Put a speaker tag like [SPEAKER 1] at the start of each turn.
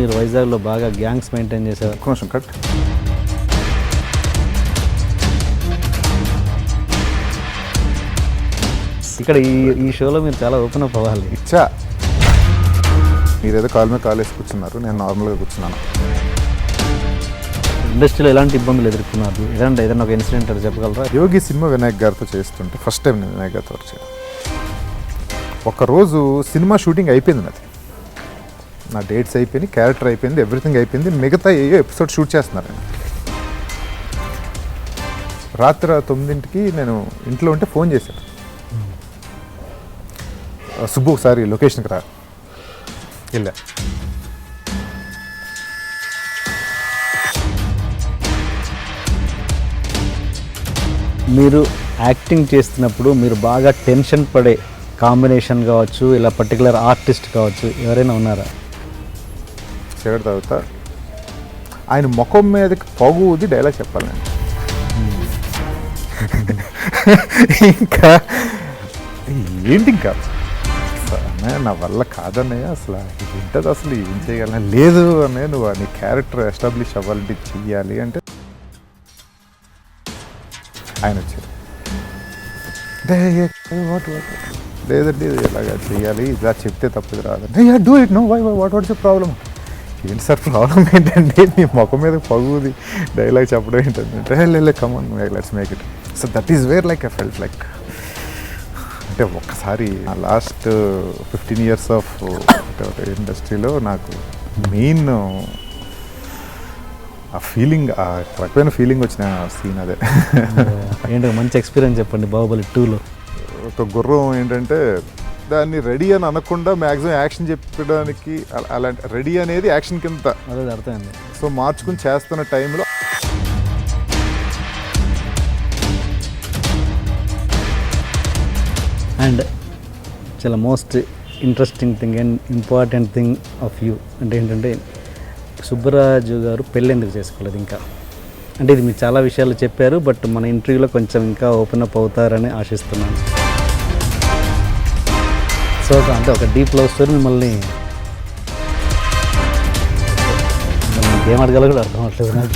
[SPEAKER 1] మీరు వైజాగ్లో బాగా గ్యాంగ్స్ మెయింటైన్ చేసేవారు.
[SPEAKER 2] కొంచెం కట్.
[SPEAKER 1] ఇక్కడ ఈ షోలో మీరు చాలా ఓపెన్ అప్ అవ్వాలి.
[SPEAKER 2] ఇచ్చా, మీరేదో కాల్ మీద కాల్ వేసి కూర్చున్నారు, నేను నార్మల్గా కూర్చున్నాను.
[SPEAKER 1] ఇండస్ట్రీలో ఎలాంటి ఇబ్బందులు ఎదుర్కొన్నారు? ఏదైనా ఒక ఇన్సిడెంట్ అది చెప్పగలరా?
[SPEAKER 2] యోగి సినిమా వినాయక్ గారితో చేస్తుంటే ఫస్ట్ టైం నేను వినాయక్ గారితో వర్క్ చేయడం. ఒకరోజు సినిమా షూటింగ్ అయిపోయింది, నాది నా డేట్స్ అయిపోయింది, క్యారెక్టర్ అయిపోయింది, ఎవ్రీథింగ్ అయిపోయింది. మిగతా ఏయో ఎపిసోడ్ షూట్ చేస్తున్నారు. రాత్రి 9ంటికి నేను ఇంట్లో ఉంటే ఫోన్ చేశాను, సుబ్బు ఒకసారి లొకేషన్కి రా. వెళ్ళా.
[SPEAKER 1] మీరు యాక్టింగ్ చేస్తున్నప్పుడు మీరు బాగా టెన్షన్ పడే కాంబినేషన్ కావచ్చు, ఇలా పర్టికులర్ ఆర్టిస్ట్ కావచ్చు, ఎవరైనా ఉన్నారా?
[SPEAKER 2] సిగరెట్ తాగుతా, ఆయన ముఖం మీదకి పొగుది డైలాగ్ చెప్పాలి నేను. ఇంకా ఏంటి ఇంకా అన్నయ్య నా వల్ల కాదన్నయ్య, అసలు ఇది ఉంటుంది, అసలు ఏం చేయగలనా? లేదు అన్నయ్య, నువ్వు నీ క్యారెక్టర్ ఎస్టాబ్లిష్ అవ్వాలంటే చెయ్యాలి అంటే ఆయన వచ్చారు. లేదండి ఇలాగా చెయ్యాలి, ఇలా చెప్తే తప్పదు రాదండి. Do it no, why what's the problem? ఏంటి సార్ ప్రాబ్లం ఏంటంటే నీ ముఖం మీద పగుది డైలాగ్ చెప్పడం ఏంటంటే లే come on let's make it. So that is where like I felt like, అంటే ఒక్కసారి లాస్ట్ 15 years ఆఫ్ ఇండస్ట్రీలో నాకు మెయిన్ ఆ ఫీలింగ్, ఆ రకమైన ఫీలింగ్ వచ్చిన సీన్ అదే.
[SPEAKER 1] ఏంటో మంచి ఎక్స్పీరియన్స్ చెప్పండి బాహుబలి 2లో.
[SPEAKER 2] ఒక గుర్రం ఏంటంటే దాన్ని రెడీ అని అనకుండా మ్యాక్సిమం యాక్షన్ చెప్పడానికి, అలాంటి రెడీ అనేది యాక్షన్ కింద
[SPEAKER 1] అదే అర్థమైంది.
[SPEAKER 2] సో మార్చుకుని చేస్తున్న టైంలో
[SPEAKER 1] అండ్ చాలా most interesting thing and important thing of you అంటే ఏంటంటే సుబ్బరాజు గారు పెళ్ళి ఎందుకు చేసుకోలేదు ఇంకా? అంటే ఇది మీరు చాలా విషయాలు చెప్పారు, బట్ మన ఇంటర్వ్యూలో కొంచెం ఇంకా ఓపెన్ అప్ అవుతారని ఆశిస్తున్నాను. సో అంటే ఒక డీప్ లవ్ స్టోరీ మిమ్మల్ని ఏం అడగాలో కూడా అర్థం అవ్వట్లేదు నాకు.